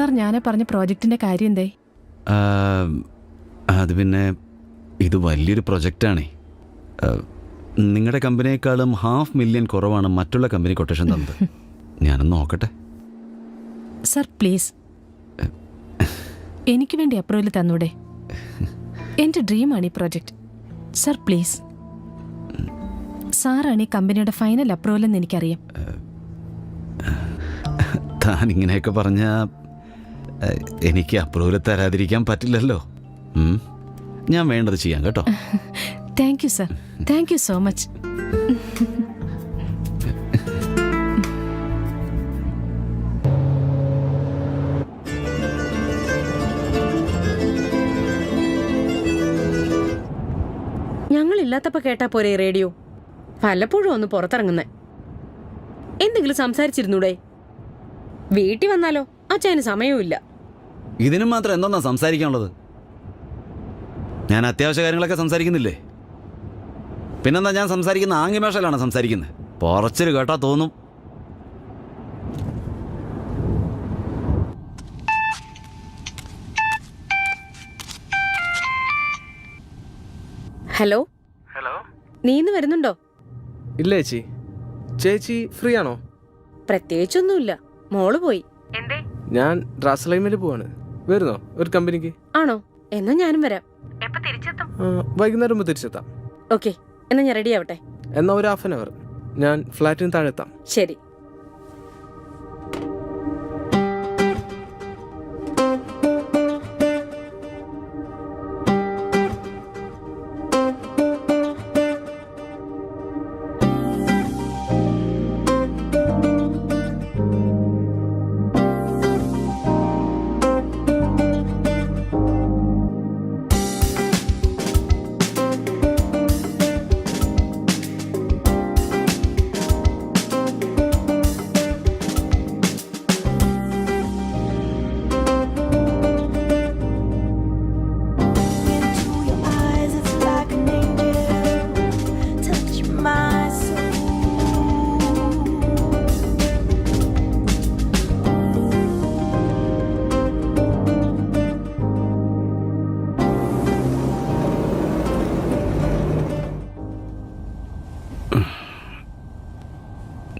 Sir ഞാനേ പറഞ്ഞ പ്രോജക്റ്റിന്റെ കാര്യം എന്തേ? അത് പിന്നെ ഇത് വലിയൊരു പ്രൊജക്റ്റാണേ. നിങ്ങളുടെ കമ്പനിയേക്കാളും 500,000 കുറവാണ് മറ്റുള്ള കമ്പനി കൊട്ടേഷൻ തന്നത്. ഞാനൊന്ന് നോക്കട്ടെ. സാർ പ്ലീസ് എനിക്ക് വേണ്ടി അപ്രൂവൽ തന്നൂടെ? എൻ്റെ ഡ്രീമാണ് ഈ പ്രോജക്റ്റ്. Sir please. സാറാണ് ഈ കമ്പനിയുടെ ഫൈനൽ അപ്രൂവൽ എന്ന് എനിക്കറിയാം. താൻ ഇങ്ങനെയൊക്കെ പറഞ്ഞാൽ എനിക്ക് അപ്രൂവൽ തരാതിരിക്കാൻ പറ്റില്ലല്ലോ. ഞാൻ വേണ്ടത് ചെയ്യാം കേട്ടോ. Thank you sir, thank you so much. ഞങ്ങളില്ലാത്തപ്പോ കേട്ടാ പോരെ റേഡിയോ? വല്ലപ്പോഴും ഒന്ന് പുറത്തിറങ്ങുന്നേ. എന്തെങ്കിലും സംസാരിച്ചിരുന്നൂടെ? വീട്ടിൽ വന്നാലോ അച്ഛന് സമയവുമില്ല. ഇതിനും മാത്രം എന്തോന്നാ സംസാരിക്കാനുള്ളത്? ഞാൻ അത്യാവശ്യ കാര്യങ്ങളൊക്കെ സംസാരിക്കുന്നില്ലേ? പിന്നെന്താ ഞാൻ സംസാരിക്കുന്ന ആംഗ്യഭാഷയിലാണ് സംസാരിക്കുന്നത്. കുറച്ചൊരു കേട്ടാ തോന്നും. ഹലോ ഹലോ, നീ ഇന്ന് വരുന്നുണ്ടോ? ഇല്ല ചേച്ചി. ചേച്ചി ഫ്രീ ആണോ? പ്രത്യേകിച്ചൊന്നുമില്ല, മോള് പോയി. ഞാൻ റാസലൈമിൽ പോവാണ്. വരുന്നോ ഒരു കമ്പനിക്ക്? ആണോ? എന്നാ ഞാനും വരാം. എപ്പോ തിരിച്ചെത്തും? വൈകുന്നേരം മുമ്പ് തിരിച്ചെത്താം. ഓക്കെ, എന്നാ ഞാൻ റെഡി ആവട്ടെ. എന്നാ ഒരു 1/2 hour ഞാൻ ഫ്ലാറ്റിന് താഴെ എത്താം. ശരി.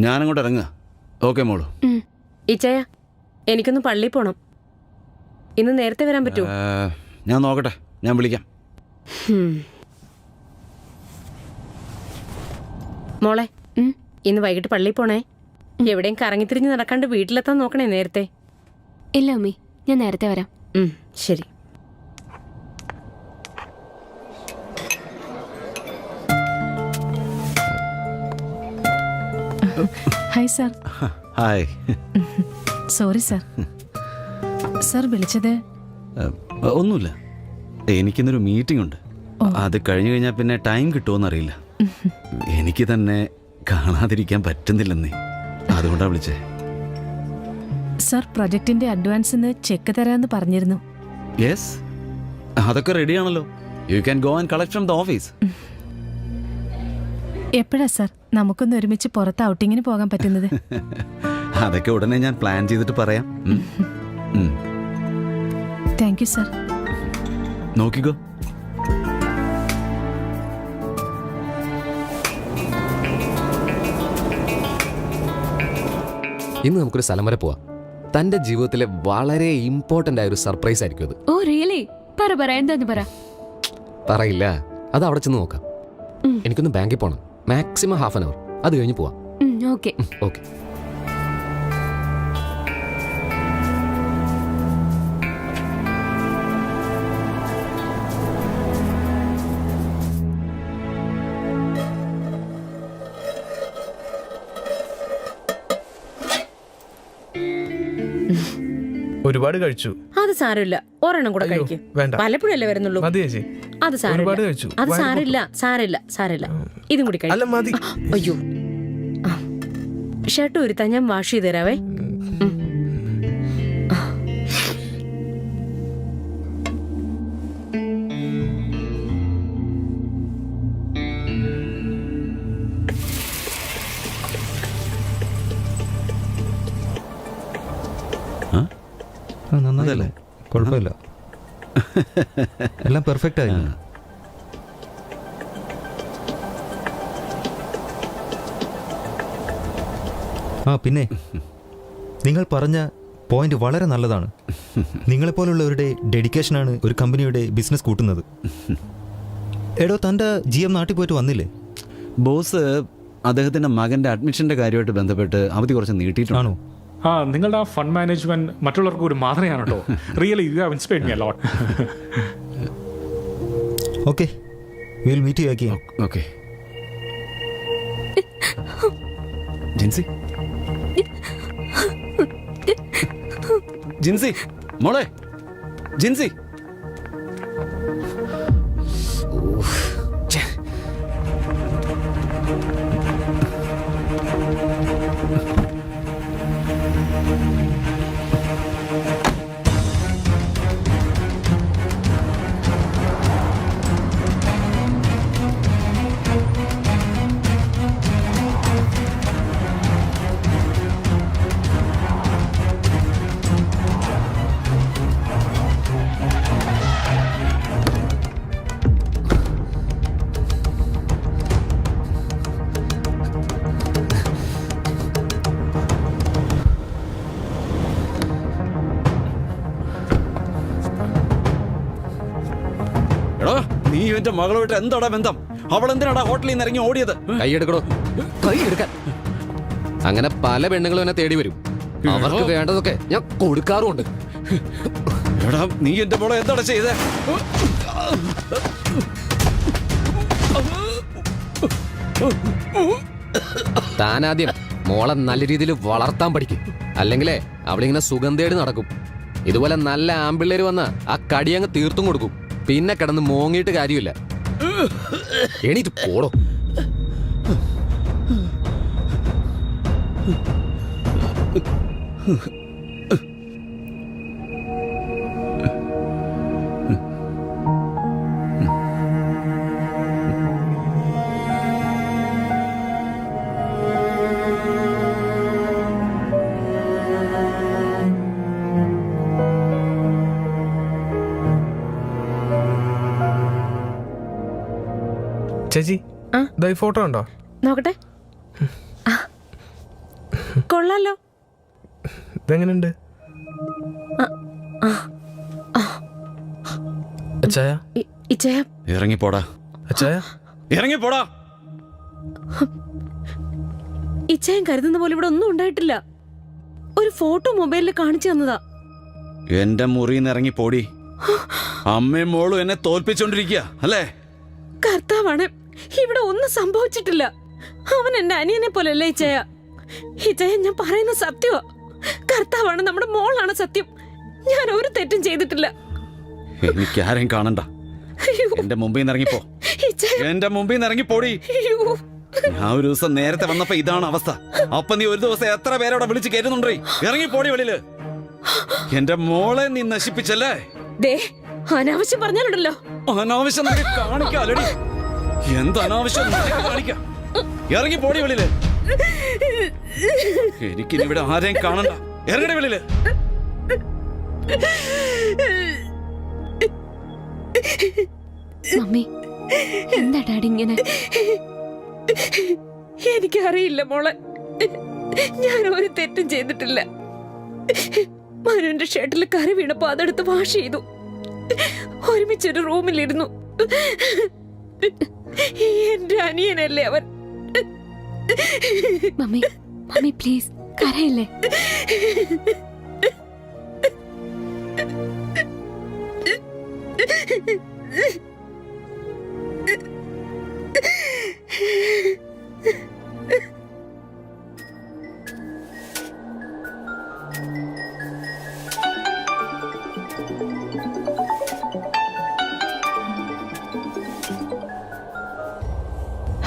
ഞാനങ്ങോട്ട് ഇറങ്ങുക. ഓക്കെ മോളു. ഇച്ചയ, എനിക്കൊന്ന് പള്ളിയിൽ പോണം. ഇന്ന് നേരത്തെ വരാൻ പറ്റുമോ? ഞാൻ നോക്കട്ടെ, ഞാൻ വിളിക്കാം. മോളെ, ഇന്ന് വൈകിട്ട് പള്ളിയിൽ പോണേ. എവിടെയും കറങ്ങിത്തിരിഞ്ഞ് നടക്കാണ്ട് വീട്ടിലെത്താൻ നോക്കണേ നേരത്തെ. ഇല്ല അമ്മി, ഞാൻ നേരത്തെ വരാം. ശരി. Hi sir. Hi. Sorry sir. Sir വിളിച്ചത്? ഒന്നുമില്ല, എനിക്കിന്നൊരു മീറ്റിംഗ് ഉണ്ട്. അത് കഴിഞ്ഞു കഴിഞ്ഞാൽ പിന്നെ ടൈം കിട്ടുമോന്നറിയില്ല. എനിക്ക് തന്നെ കാണാതിരിക്കാൻ പറ്റുന്നില്ലെന്നേ, അതുകൊണ്ടാണ് വിളിച്ചേ. സാർ പ്രൊജക്ടിന്റെ അഡ്വാൻസിന് ചെക്ക് തരാമെന്ന് പറഞ്ഞിരുന്നു. യെസ്, അതൊക്കെ റെഡിയാണല്ലോ. You can go and collect from the office. എപ്പോഴാ സാർ നമുക്കൊന്ന് ഒരുമിച്ച് പുറത്ത് ഔട്ടിങ്ങിന് പോകാൻ പറ്റുന്നത്? അതൊക്കെ ഉടനെ ഞാൻ പ്ലാൻ ചെയ്തിട്ട് പറയാം. Thank you sir. നോക്കിക്കോ. ഇന്ന് നമുക്കൊരു സ്ഥലം വരെ പോവാം. തന്റെ ജീവിതത്തിലെ വളരെ ഇമ്പോർട്ടന്റ് ആയ ഒരു സർപ്രൈസ് ആയിരിക്കും അത്. Oh really? പറ എന്താന്ന് പറ. പറയില്ല, അത് അവിടെ ചെന്ന് നോക്കാം. എനിക്കൊന്ന് ബാങ്കിൽ പോകണം. മാക്സിമം 1/2 hour, അത് കഴിഞ്ഞ് പോവാം. Okay okay. ഒരുപാട് കഴിച്ചു. അത് സാരമില്ല, ഒരെണ്ണം കൂടെ അയ്യോ, കഴിക്കും. വേണ്ട. വല്ലപ്പോഴല്ലേ വരുന്നുള്ളൂ. മതി ചേച്ചി. അത് സാരമില്ല, ഒരുപാട് കഴിച്ചു. അത് വയറ് സാരില്ല, സാരില്ല, സാരില്ല. ഇതും കൂടി അല്ല കഴിക്കും. മതി. അയ്യോ, ഷർട്ട് ഒരുത്താൻ ഞാൻ വാഷ് ചെയ്ത് തരാവേ. നന്നായില്ലേ? കുഴപ്പമില്ല, എല്ലാം പെർഫെക്റ്റ് ആയി. പിന്നെ നിങ്ങൾ പറഞ്ഞ പോയിന്റ് വളരെ നല്ലതാണ്. നിങ്ങളെപ്പോലുള്ളവരുടെ ഡെഡിക്കേഷനാണ് ഒരു കമ്പനിയുടെ ബിസിനസ് കൂട്ടുന്നത്. എടോ, തൻ്റെ GM നാട്ടിൽ പോയിട്ട് വന്നില്ലേ? ബോസ് അദ്ദേഹത്തിൻ്റെ മകൻ്റെ അഡ്മിഷൻ്റെ കാര്യമായിട്ട് ബന്ധപ്പെട്ട് അവധി കുറച്ച് നീട്ടിയിട്ടാണോ? നിങ്ങളുടെ ആ ഫണ്ട് മാനേജ്മെന്റ് മറ്റുള്ളവർക്ക് ഒരു മാതൃകയാണ് കേട്ടോ. Really you have inspired me a lot. Okay, will meet you again. Okay. Jincy, Jincy മോളെ, ജിൻസി. എടാ, നീ ഇവന്റെ മകളുമായിട്ട് എന്താടാ ബന്ധം? അവൾ എന്തിനാടാ ഹോട്ടലിൽ നിന്ന് ഇറങ്ങി ഓടിയത്? കൈയെടുക്കടോ, കൈയെടുക്കാൻ. അങ്ങനെ പല പെണ്ണുങ്ങളും എന്നെ തേടി വരും. അവർക്ക് വേണ്ടതൊക്കെ ഞാൻ കൊടുക്കാറുമുണ്ട്. എടാ, നീ എന്റെ മോളെ എന്താടാ ചെയ്തേ? താനാദ്യം മോളെ നല്ല രീതിയിൽ വളർത്താൻ പഠിക്കും. അല്ലെങ്കിലേ അവളിങ്ങനെ സുഖം തേടി നടക്കും. ഇതുപോലെ നല്ല ആമ്പിള്ളേര് വന്ന ആ കടിയങ്ങ് തീർത്തും കൊടുക്കും. പിന്നെ കിടന്ന് മോങ്ങിയിട്ട് കാര്യമില്ല. എണീറ്റ് പോടോ. ചേച്ചി, ആ? ദാ ഈ ഫോട്ടോ ഉണ്ടോ? നോക്കട്ടെ. കൊള്ളാലോ. ഇതെങ്ങനെയുണ്ട്? അച്ചായ, ഇച്ചയ, ഇറങ്ങിപ്പോടാ, അച്ചായ, ഇറങ്ങിപ്പോടാ. ഇച്ചയും കരുതുന്ന പോലെ ഇവിടെ ഒന്നും ഉണ്ടായിട്ടില്ല. ഒരു ഫോട്ടോ മൊബൈലിൽ കാണിച്ചു തന്നതാ. എന്റെ മുറിന്ന് ഇറങ്ങിപ്പോടി. അമ്മയും മോളും എന്നെ തോൽപ്പിച്ചോണ്ടിരിക്കുക അല്ലേ? കർത്താവാണ്, ഇവിടെ ഒന്നും സംഭവിച്ചിട്ടില്ല. അവൻ എന്റെ അനിയനെ പോലെയല്ലേ ഇച്ചയ. ഇച്ചയ, ഞാൻ പറയുന്ന സത്യമാ. കർത്താവാണ്, നമ്മുടെ മോളാണ് സത്യം. ഞാൻ ഒരു തെറ്റും ചെയ്തിട്ടില്ല. എനിക്ക് ആരെയും കാണണ്ട. അയ്യോ, എന്റെ മുമ്പിൽ നിന്ന് ഇറങ്ങിപ്പോ. ഇച്ചയ, എന്റെ മുമ്പിൽ നിന്ന് ഇറങ്ങിപ്പോടി. അയ്യോ. ഞാൻ ഒരു ദിവസം നേരത്തെ വന്നപ്പോ ഇതാണ് അവസ്ഥ. അപ്പൊ നീ ഒരു ദിവസം എത്ര പേരോടെ വിളിച്ച് കയറ്റുന്നുണ്ടേ? ഇറങ്ങിപ്പോടി വെളിയില്. എന്റെ മോളെ നീ നശിപ്പിച്ചല്ലേ? ദേ, അനാവശ്യം പറഞ്ഞാലുണ്ടല്ലോ. അനാവശ്യം കാണിക്കാലടി. എന്ത് അനാവശ്യം കാണിക്കാം? ഇറങ്ങിപ്പോടി വെളിയില്. എനിക്കിനി ഇവിടെ ആരെയും കാണണ്ട. ഇറങ്ങടി വെളിയില്. മമ്മി, എന്താ ഡാഡി ഇങ്ങനെ? എനിക്കറിയില്ല മോളെ, ഞാൻ ഒരു തെറ്റും ചെയ്തിട്ടില്ല. മനുവിന്റെ ഷർട്ടിൽ കറി വീണപ്പോ അതെടുത്ത് വാഷ് ചെയ്തു. ഒരുമിച്ചൊരു റൂമിലിരുന്നു. എന്റെ അനിയനല്ലേ അവൻ. മമ്മി, മമ്മി പ്ലീസ് കരയല്ലേ.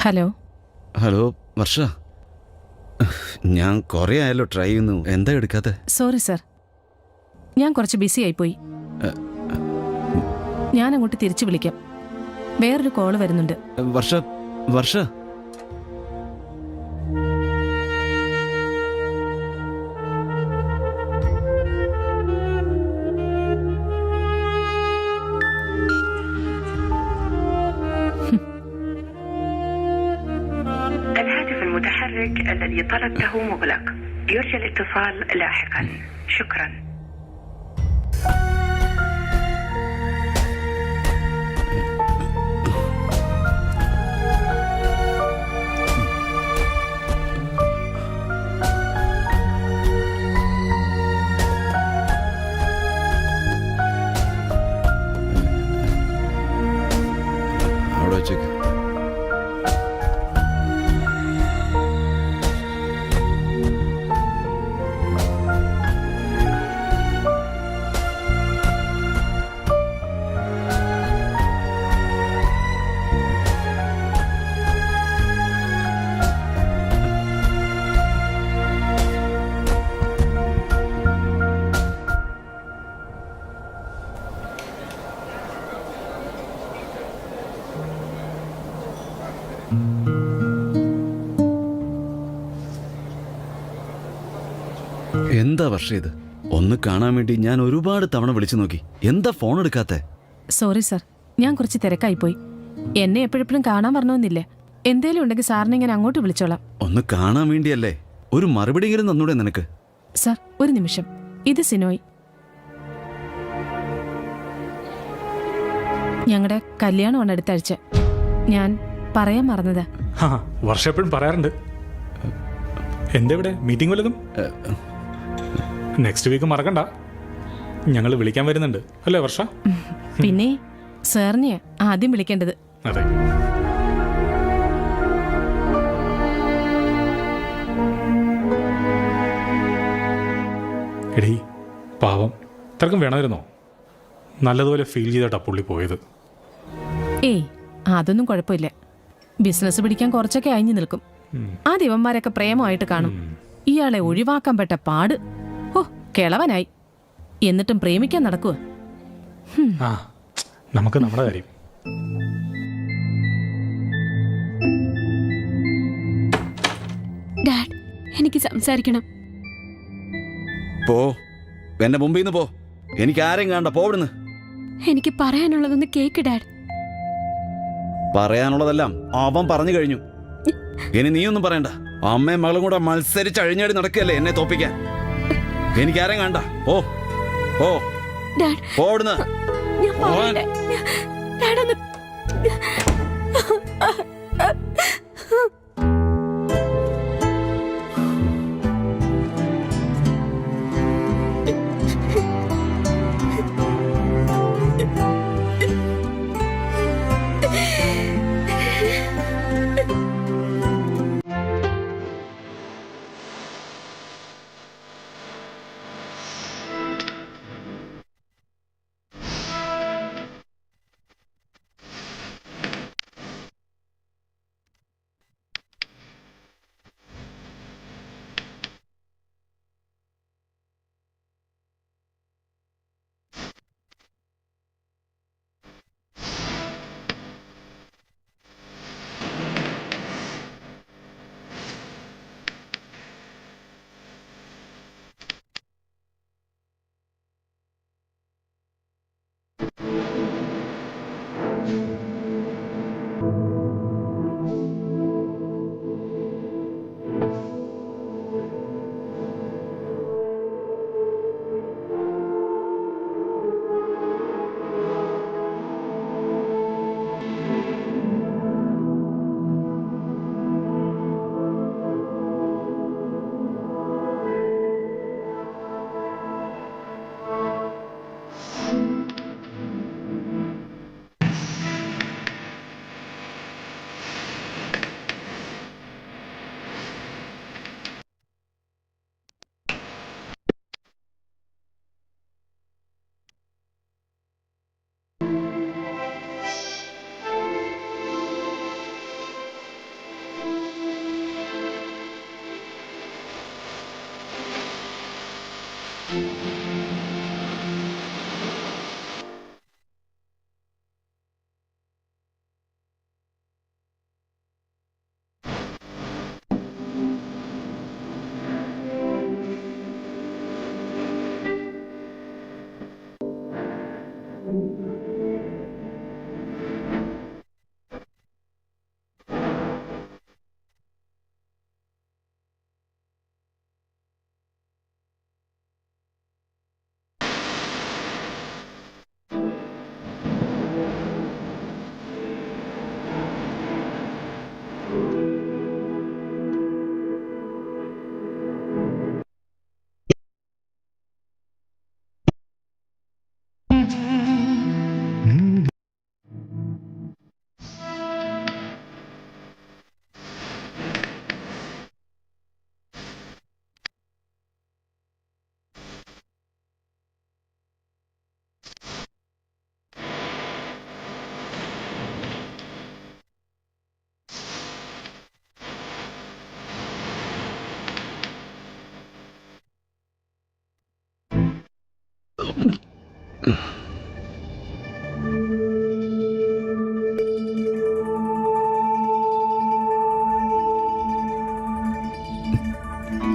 ഹലോ. ഹലോ വർഷ, ഞാൻ കുറെ ആയല്ലോ ട്രൈ ചെയ്യുന്നു. എന്താ എടുക്കാത്തെ? സോറി സർ, ഞാൻ കുറച്ച് ബിസി ആയിപ്പോയി. ഞാൻ അങ്ങോട്ട് തിരിച്ചു വിളിക്കാം. വേറൊരു കോള് വരുന്നുണ്ട്. വർഷ, വർഷ, الذي طلبته مغلق. يرجى الاتصال لاحقا. شكرا. അവിടെ വെച്ചേക്ക്. എന്താ വർഷം ഇത്? ഒന്ന് കാണാൻ വേണ്ടി ഞാൻ ഒരുപാട് തവണ വിളിച്ചു നോക്കി. എന്താ ഫോൺ എടുക്കാത്തെ? സോറി സർ, ഞാൻ കുറച്ച് തിരക്കായിപ്പോയി. എന്നെ എപ്പോഴെപ്പോഴും കാണാൻ വരണമെന്നില്ല. എന്തേലും ഉണ്ടെങ്കിൽ സാറിനെ ഞാൻ അങ്ങോട്ട് വിളിച്ചോളാം. ഒന്ന് കാണാൻ വേണ്ടിയല്ലേ, ഒരു മറുപടിയെങ്കിലും തന്നൂടെ നിനക്ക്? സർ, ഒരു നിമിഷം. ഇത് സിനോയ്. ഞങ്ങളുടെ കല്യാണമാണ് അടുത്ത ആഴ്ച. ഞാൻ പറയാൻ മറന്നതാ. ആ, വർഷം എപ്പോഴും പറയാറുണ്ട്. എന്താ ഇവിടെ മീറ്റിംഗ് വല്ലതും? നെക്സ്റ്റ് വീക്ക് മറക്കണ്ട, ഞങ്ങൾ വിളിക്കാൻ വരുന്നുണ്ട് അല്ലേ വർഷ? പിന്നെ സാറിനെയാ ആദ്യം വിളിക്കേണ്ടത്. അതെ. എടീ പാവം, ഇത്രക്കും വേണമായിരുന്നോ? നല്ലതുപോലെ ഫീൽ ചെയ്തിട്ടാ പുള്ളി പോയത്. ഏയ്, അതൊന്നും കുഴപ്പമില്ല. ബിസിനസ് പിടിക്കാൻ കുറച്ചൊക്കെ അയഞ്ഞു നിൽക്കും. ആ ദിവന്മാരൊക്കെ പ്രേമമായിട്ട് കാണും. ഇയാളെ ഒഴിവാക്കാൻ പെട്ട പാട്. ഓ, കിളവനായി. എന്നിട്ടും പ്രേമിക്കാൻ നടക്കുക. ആ, നമുക്ക് നമ്മുടെ കാര്യം. ഡാഡ്, എനിക്ക് സംസാരിക്കണം. പോ, എന്റെ മുമ്പിൽ നിന്ന് പോ. എനിക്ക് ആരെയും കാണണ്ട, പോവിടുന്ന്. എനിക്ക് പറയാനുള്ളതൊന്ന് കേക്ക് ഡാഡ്. പറയാനുള്ളതെല്ലാം അവൻ പറഞ്ഞു കഴിഞ്ഞു. ഇനി നീയൊന്നും പറയണ്ട. അമ്മയും മകളും കൂടെ മത്സരിച്ച് അഴിഞ്ഞാടി നടക്കുകയല്ലേ എന്നെ തോപ്പിക്കാൻ. എനിക്കാരെയും കാണണ്ട, പോ പോ ഡാഡ്, പോവിടുന്ന്. ഞാൻ പറയട്ടെ. ഡാഡ് ഒന്ന്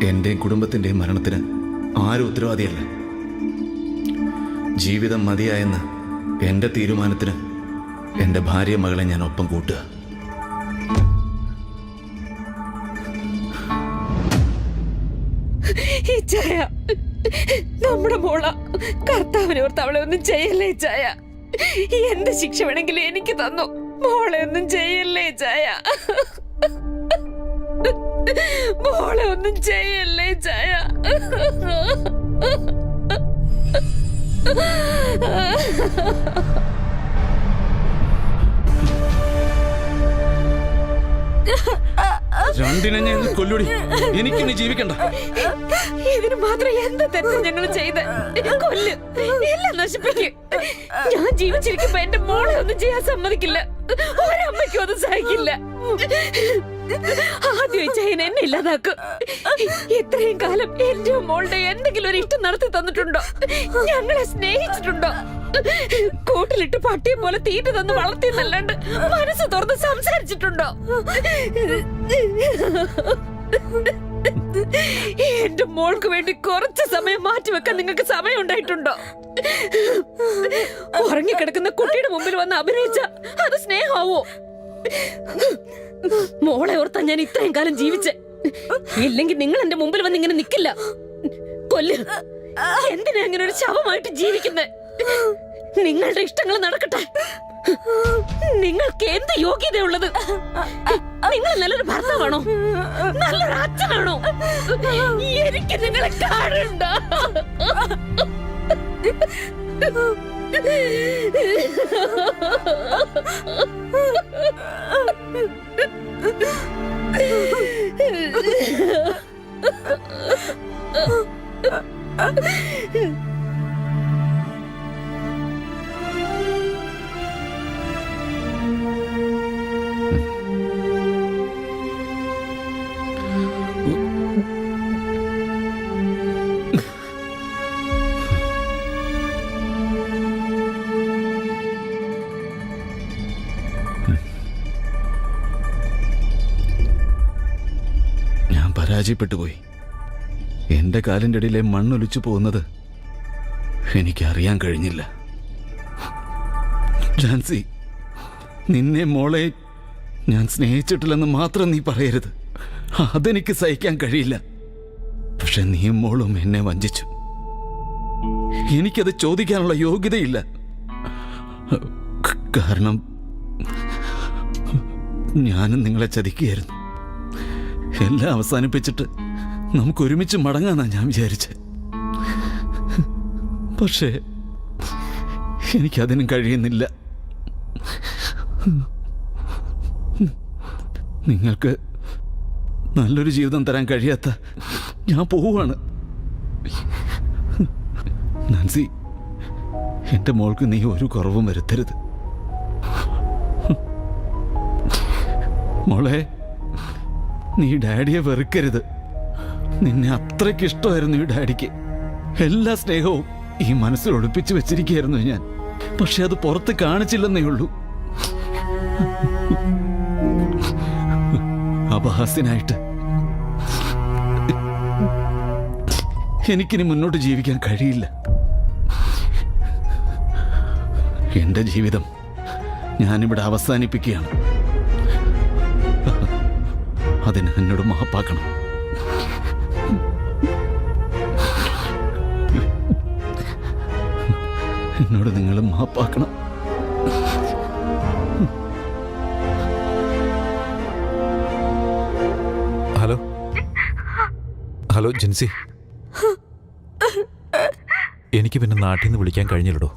എൻ്റെയും കുടുംബത്തിൻ്റെയും മരണത്തിന് ആരും ഉത്തരവാദിയല്ല. ജീവിതം മതിയായെന്ന് എൻ്റെ തീരുമാനത്തിന് എൻ്റെ ഭാര്യ മകളെ ഞാൻ ഒപ്പം കൂട്ടുക. ഇച്ചായ, നമ്മുടെ മോള കർത്താവിനെ ഓർത്ത് അവളെ ഒന്നും ചെയ്യല്ലേ ഇച്ചായ. എന്ത് ശിക്ഷ വേണമെങ്കിലും എനിക്ക് തന്നു, മോളെ ഒന്നും ചെയ്യല്ലേ ഇച്ചായ. മോളെ ഒന്നും ചെയ്യല്ലേ ഇച്ചായ. രണ്ടിനെ ഞാൻ കൊല്ലുടി, എനിക്കിനി ജീവിക്കണ്ട. ഇതിന് മാത്രം എന്താ തെറ്റ് ഞങ്ങൾ ചെയ്ത്? കൊല്ല്, എല്ലാം നശിപ്പിക്കും. ഞാൻ ജീവിച്ചിരിക്കുമ്പോ എന്റെ മോളെ ഒന്നും ചെയ്യാൻ സമ്മതിക്കില്ല. ഒരമ്മയ്ക്കും അത് സഹിക്കില്ല. ആദ്യം ചൈന എന്നെ ഇല്ലാതാക്കും. ഇത്രയും കാലം എന്റെ മോളുടെ എന്തെങ്കിലും ഒരു ഇഷ്ടം നടത്തി തന്നിട്ടുണ്ടോ? ഞങ്ങളെ സ്നേഹിച്ചിട്ടുണ്ടോ? കൂട്ടിലിട്ട് പട്ടിയെ പോലെ തീറ്റ തന്ന് വളർത്തിയെന്നല്ലാണ്ട് മനസ്സ് തുറന്ന് സംസാരിച്ചിട്ടുണ്ടോ? എന്റെ മോൾക്ക് വേണ്ടി കുറച്ച് സമയം മാറ്റിവെക്കാൻ നിങ്ങൾക്ക് സമയം ഉണ്ടായിട്ടുണ്ടോ? ഉറങ്ങിക്കിടക്കുന്ന കുട്ടിയുടെ മുമ്പിൽ വന്ന് അഭിനയിച്ച അത് സ്നേഹമാവോ? മോളെ ഓർത്താ ഞാൻ ഇത്രയും കാലം ജീവിച്ചേ. ഇല്ലെങ്കിൽ നിങ്ങൾ എന്റെ മുമ്പിൽ വന്ന് ഇങ്ങനെ നിക്കില്ല. കൊല്ല്. എന്തിനാ അങ്ങനെ ഒരു ശവമായിട്ട് ജീവിക്കുന്നേ? നിങ്ങളുടെ ഇഷ്ടങ്ങൾ നടക്കട്ടെ. നിങ്ങൾക്ക് എന്ത് യോഗ്യതയുള്ളത്? നിങ്ങൾ നല്ലൊരു ഭർത്താവാണോ? നല്ലൊരു അച്ഛനാണോ? എനിക്ക് നിങ്ങളെ കാണണ്ട. പരാജയപ്പെട്ടുപോയി. എൻ്റെ കാലിൻ്റെ ഇടയിലെ മണ്ണൊലിച്ചു പോകുന്നത് എനിക്കറിയാൻ കഴിഞ്ഞില്ല. ജാൻസി, നിന്നെ മോളെ ഞാൻ സ്നേഹിച്ചിട്ടില്ലെന്ന് മാത്രം നീ പറയരുത്. അതെനിക്ക് സഹിക്കാൻ കഴിയില്ല. പക്ഷെ നീ മോളും എന്നെ വഞ്ചിച്ചു. എനിക്കത് ചോദിക്കാനുള്ള യോഗ്യതയില്ല. കാരണം ഞാനും നിങ്ങളെ ചതിക്കുകയായിരുന്നു. എല്ലാം അവസാനിപ്പിച്ചിട്ട് നമുക്ക് ഒരുമിച്ച് മടങ്ങാന്നാ ഞാൻ വിചാരിച്ചത്. പക്ഷേ എനിക്കതിനും കഴിയുന്നില്ല. നിങ്ങൾക്ക് നല്ലൊരു ജീവിതം തരാൻ കഴിയാത്ത ഞാൻ പോവുകയാണ്. നാൻസി, എൻ്റെ മോൾക്ക് നീ ഒരു കുറവും വരുത്തരുത്. മോളെ, നീ ഡാഡിയെ വെറുക്കരുത്. നിന്നെ അത്രയ്ക്ക് ഇഷ്ടമായിരുന്നു ഈ ഡാഡിക്ക്. എല്ലാ സ്നേഹവും ഈ മനസ്സിൽ ഒളിപ്പിച്ചു വെച്ചിരിക്കുകയായിരുന്നു ഞാൻ. പക്ഷെ അത് പുറത്ത് കാണിച്ചില്ലെന്നേ ഉള്ളൂ. അപഹാസ്യനായിട്ട് എനിക്കിനി മുന്നോട്ട് ജീവിക്കാൻ കഴിയില്ല. എൻ്റെ ജീവിതം ഞാനിവിടെ അവസാനിപ്പിക്കുകയാണ്. അതിന് എന്നോട് മാപ്പാക്കണം. എന്നോട് നിങ്ങൾ മാപ്പാക്കണം. ഹലോ ഹലോ ജിൻസി, എനിക്ക് പിന്നെ നാട്ടിൽ നിന്ന് വിളിക്കാൻ കഴിഞ്ഞില്ലടോ.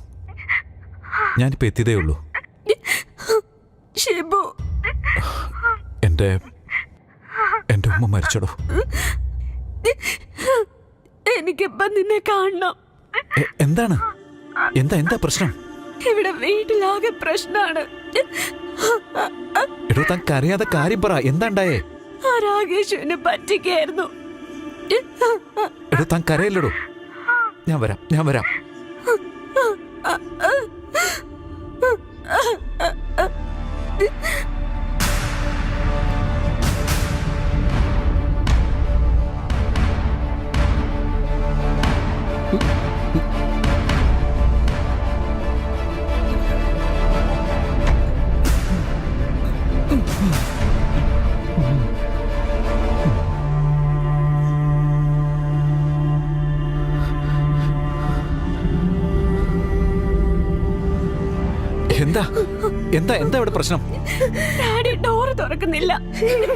ഞാനിപ്പോൾ എത്തിയതേ ഉള്ളൂ. എൻ്റെ ഉമ്മ മരിച്ചടോ. എനിക്കിപ്പം നിന്നെ കാണണം. എന്താണ്? എന്താ പ്രശ്നം? ഇവിടെ വീട്ടിലാകെ പ്രശ്നമാണ്. എടോ, താൻ കരയാതെ കാര്യം പറ. എന്താ ഉണ്ടായേ? ആ രാകേഷുവിനെ പറ്റിക്കായിരുന്നു. എടോ, താൻ കരയല്ലടോ. ഞാൻ വരാം. എന്താ എന്താ ഇവിടെ പ്രശ്നം? ഡാഡി ഡോറ് തുറക്കുന്നില്ല.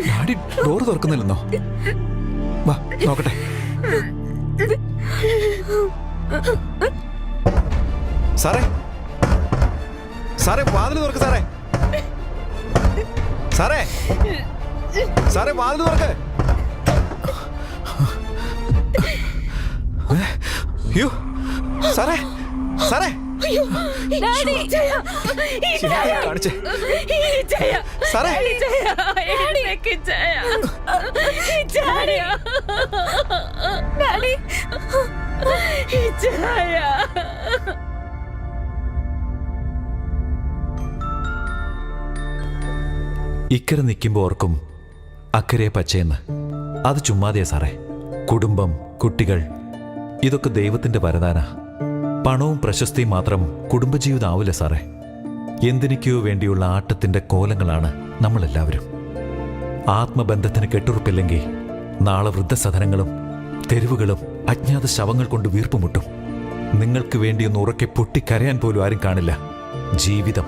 ഡാഡി ഡോറ് തുറക്കുന്നില്ലെന്നോ? വാ നോക്കട്ടെ. സാറേ, സാറേ വാതിൽ തുറക്ക്. സാറേ, സാറേ, സാറേ വാതിൽ തുറക്ക്. അയ്യോ സാറേ, സാറേ ഡാഡി കാണിച്ചേ. ഇച്ചയ, സാറേ, ഇച്ചയ, എഴുന്നേക്ക് ഇച്ചയ. ഇച്ചയ. ഡാഡി ഇച്ചയ. ഇക്കരെ നിൽക്കുമ്പോൾ ഓർക്കും അക്കരെ പച്ചയെന്ന്. അത് ചുമ്മാതെയാ സാറേ. കുടുംബം, കുട്ടികൾ, ഇതൊക്കെ ദൈവത്തിന്റെ വരദാന. പണവും പ്രശസ്തിയും മാത്രം കുടുംബജീവിതം ആവില്ല സാറേ. എന്തിനൊക്കെയോ വേണ്ടിയുള്ള ആട്ടത്തിന്റെ കോലങ്ങളാണ് നമ്മളെല്ലാവരും. ആത്മബന്ധത്തിന് കെട്ടുറപ്പില്ലെങ്കിൽ നാളെ വൃദ്ധസദനങ്ങളും തെരുവുകളും അജ്ഞാത ശവങ്ങൾ കൊണ്ട് വീർപ്പുമുട്ടും. നിങ്ങൾക്ക് വേണ്ടിയൊന്ന് ഉറക്കെ പൊട്ടിക്കരയാൻ പോലും ആരും കാണില്ല. ജീവിതം